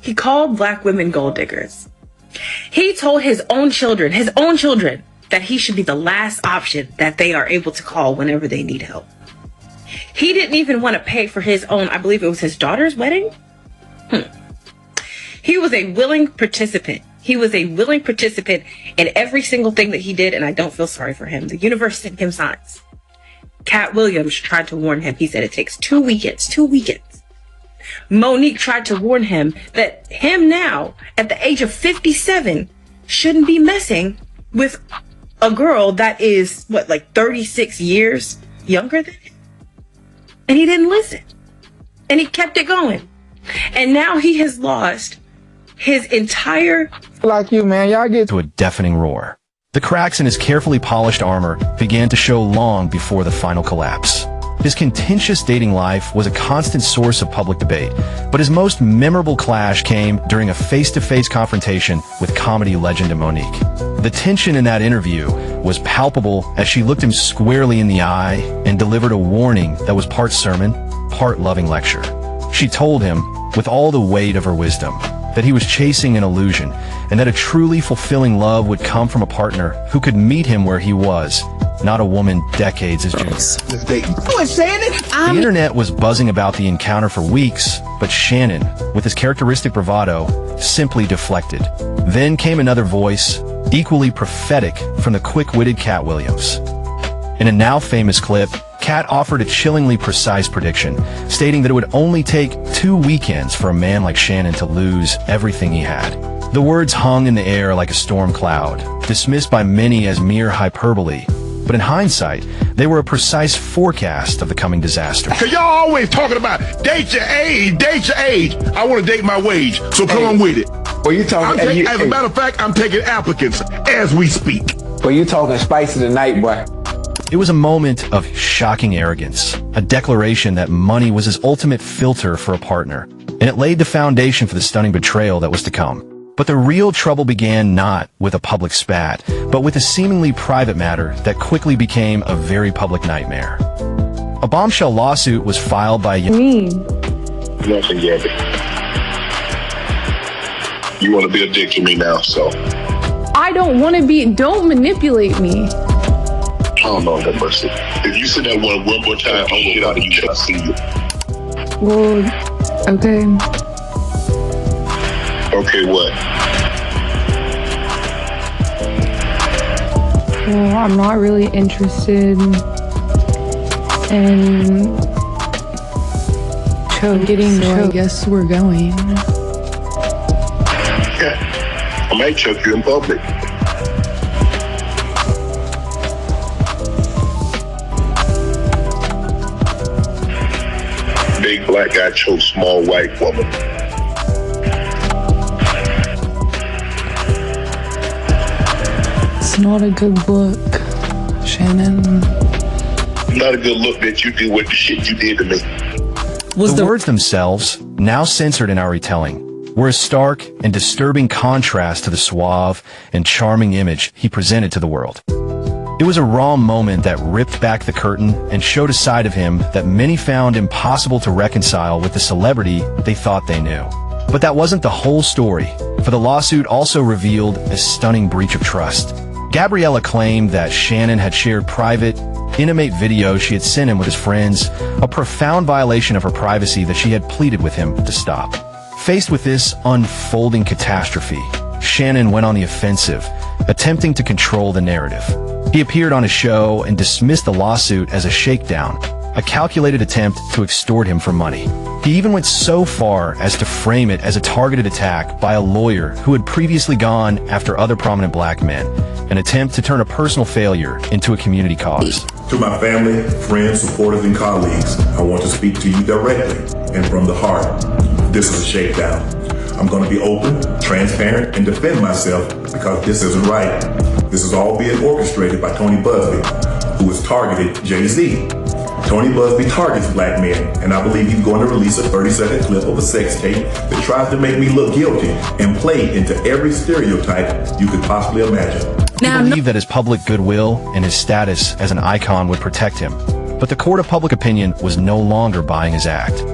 He called black women gold diggers. He told his own children, that he should be the last option that they are able to call whenever they need help. He didn't even want to pay for his own, I believe it was his daughter's wedding. He was a willing participant. He was a willing participant in every single thing that he did, and I don't feel sorry for him. The universe sent him signs. Cat Williams tried to warn him. He said it takes 2 weekends. Monique tried to warn him that him now, at the age of 57, shouldn't be messing with a girl that is, 36 years younger than him? And he didn't listen. And he kept it going. And now he has lost his entire... Like you, man, y'all get... to a deafening roar. The cracks in his carefully polished armor began to show long before the final collapse. His contentious dating life was a constant source of public debate, but his most memorable clash came during a face-to-face confrontation with comedy legend Monique. The tension in that interview was palpable as she looked him squarely in the eye and delivered a warning that was part sermon, part loving lecture. She told him, with all the weight of her wisdom, that he was chasing an illusion and that a truly fulfilling love would come from a partner who could meet him where he was, not a woman decades his junior. The internet was buzzing about the encounter for weeks, but Shannon, with his characteristic bravado, simply deflected. Then came another voice, equally prophetic, from the quick-witted Cat Williams. In a now famous clip, Cat offered a chillingly precise prediction, stating that it would only take 2 weekends for a man like Shannon to lose everything he had. The words hung in the air like a storm cloud, dismissed by many as mere hyperbole, but in hindsight, they were a precise forecast of the coming disaster. Cause y'all always talking about date your age. I want to date my wage, so come on with it. Well, you talking... As a matter of fact, I'm taking applicants as we speak. Well, you talking spicy tonight, boy. It was a moment of shocking arrogance, a declaration that money was his ultimate filter for a partner, and it laid the foundation for the stunning betrayal that was to come. But the real trouble began not with a public spat, but with a seemingly private matter that quickly became a very public nightmare. A bombshell lawsuit was filed by... Nothing yet. You want to be a dick to me now, so... I don't want to be... Don't manipulate me. Oh, Lord have mercy. If you say that one more time, I'm going to get out of you till I see you. Well, okay. Okay, what? Well, I'm not really interested in getting so I guess we're going. Yeah. I might choke you in public. Big black guy chokes small white woman. It's not a good look, Shannon. Not a good look that you did with the shit you did to me. The words themselves, now censored in our retelling, were a stark and disturbing contrast to the suave and charming image he presented to the world. It was a raw moment that ripped back the curtain and showed a side of him that many found impossible to reconcile with the celebrity they thought they knew. But that wasn't the whole story, for the lawsuit also revealed a stunning breach of trust. Gabriella claimed that Shannon had shared private, intimate videos she had sent him with his friends, a profound violation of her privacy that she had pleaded with him to stop. Faced with this unfolding catastrophe, Shannon went on the offensive, attempting to control the narrative. He appeared on a show and dismissed the lawsuit as a shakedown, a calculated attempt to extort him for money. He even went so far as to frame it as a targeted attack by a lawyer who had previously gone after other prominent black men, an attempt to turn a personal failure into a community cause. To my family, friends, supporters, and colleagues, I want to speak to you directly and from the heart. This is a shakedown. I'm going to be open, transparent, and defend myself because this isn't right. This is all being orchestrated by Tony Busby, who has targeted Jay-Z. Tony Busby targets black men, and I believe he's going to release a 30-second clip of a sex tape that tries to make me look guilty and play into every stereotype you could possibly imagine. He believed that his public goodwill and his status as an icon would protect him, but the court of public opinion was no longer buying his act.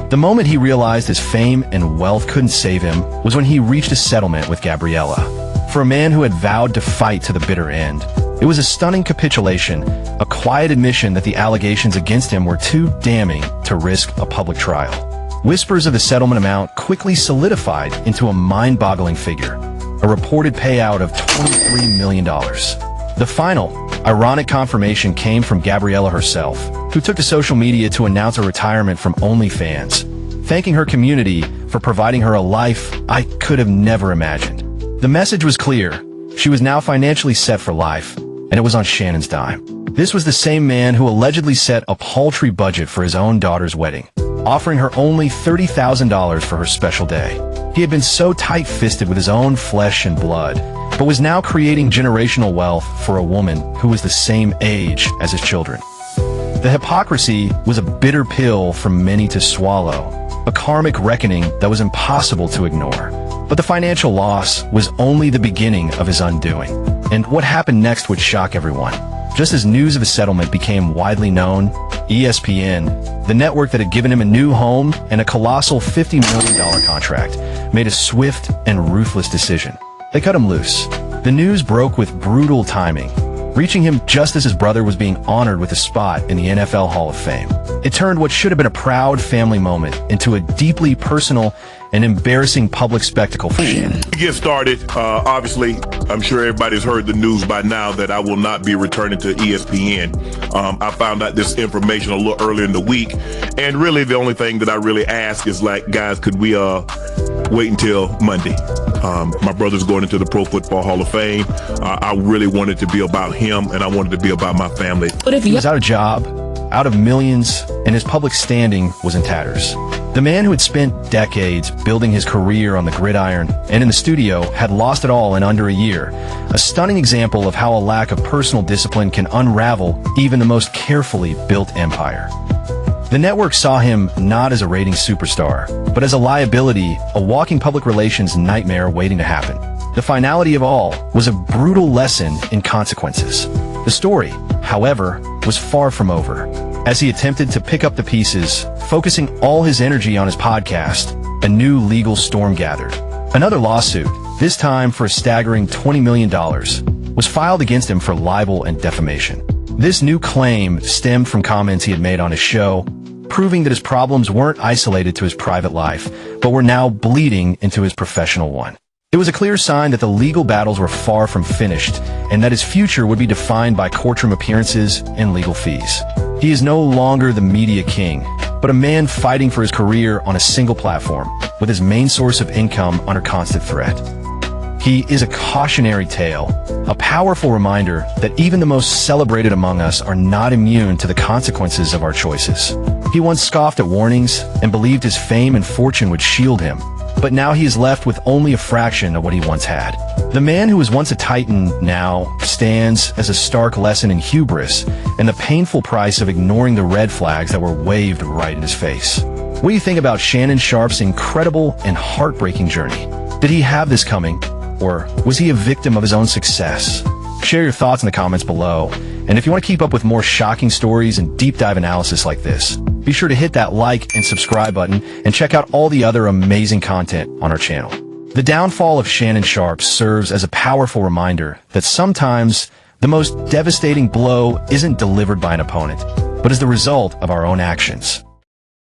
The moment he realized his fame and wealth couldn't save him was when he reached a settlement with Gabriella. For a man who had vowed to fight to the bitter end, it was a stunning capitulation, a quiet admission that the allegations against him were too damning to risk a public trial. Whispers of the settlement amount quickly solidified into a mind-boggling figure, a reported payout of $23 million. The final, ironic confirmation came from Gabriella herself, who took to social media to announce a retirement from OnlyFans, thanking her community for providing her a life I could have never imagined. The message was clear. She was now financially set for life, and it was on Shannon's dime. This was the same man who allegedly set a paltry budget for his own daughter's wedding, offering her only $30,000 for her special day. He had been so tight-fisted with his own flesh and blood, but was now creating generational wealth for a woman who was the same age as his children. The hypocrisy was a bitter pill for many to swallow, a karmic reckoning that was impossible to ignore. But the financial loss was only the beginning of his undoing. And what happened next would shock everyone. Just as news of his settlement became widely known, ESPN, the network that had given him a new home and a colossal $50 million contract, made a swift and ruthless decision. They cut him loose. The news broke with brutal timing, reaching him just as his brother was being honored with a spot in the NFL Hall of Fame. It turned what should have been a proud family moment into a deeply personal and embarrassing public spectacle for Shannon. To get started, obviously, I'm sure everybody's heard the news by now that I will not be returning to ESPN. I found out this information a little earlier in the week, and really the only thing that I really ask is, like, guys, could we wait until Monday? My brother's going into the Pro Football Hall of Fame. I really wanted to be about him, and I wanted to be about my family. But if he was out of job, out of millions, and his public standing was in tatters. The man who had spent decades building his career on the gridiron and in the studio had lost it all in under a year, a stunning example of how a lack of personal discipline can unravel even the most carefully built empire. The network saw him not as a ratings superstar, but as a liability, a walking public relations nightmare waiting to happen. The finality of all was a brutal lesson in consequences. The story, however, was far from over. As he attempted to pick up the pieces, focusing all his energy on his podcast, a new legal storm gathered. Another lawsuit, this time for a staggering $20 million, was filed against him for libel and defamation. This new claim stemmed from comments he had made on his show, proving that his problems weren't isolated to his private life, but were now bleeding into his professional one. It was a clear sign that the legal battles were far from finished, and that his future would be defined by courtroom appearances and legal fees. He is no longer the media king, but a man fighting for his career on a single platform, with his main source of income under constant threat. He is a cautionary tale, a powerful reminder that even the most celebrated among us are not immune to the consequences of our choices. He once scoffed at warnings and believed his fame and fortune would shield him, but now he is left with only a fraction of what he once had. The man who was once a titan now stands as a stark lesson in hubris and the painful price of ignoring the red flags that were waved right in his face. What do you think about Shannon Sharpe's incredible and heartbreaking journey? Did he have this coming, or was he a victim of his own success? Share your thoughts in the comments below, and if you want to keep up with more shocking stories and deep dive analysis like this, be sure to hit that like and subscribe button and check out all the other amazing content on our channel. The downfall of Shannon Sharpe serves as a powerful reminder that sometimes the most devastating blow isn't delivered by an opponent, but is the result of our own actions.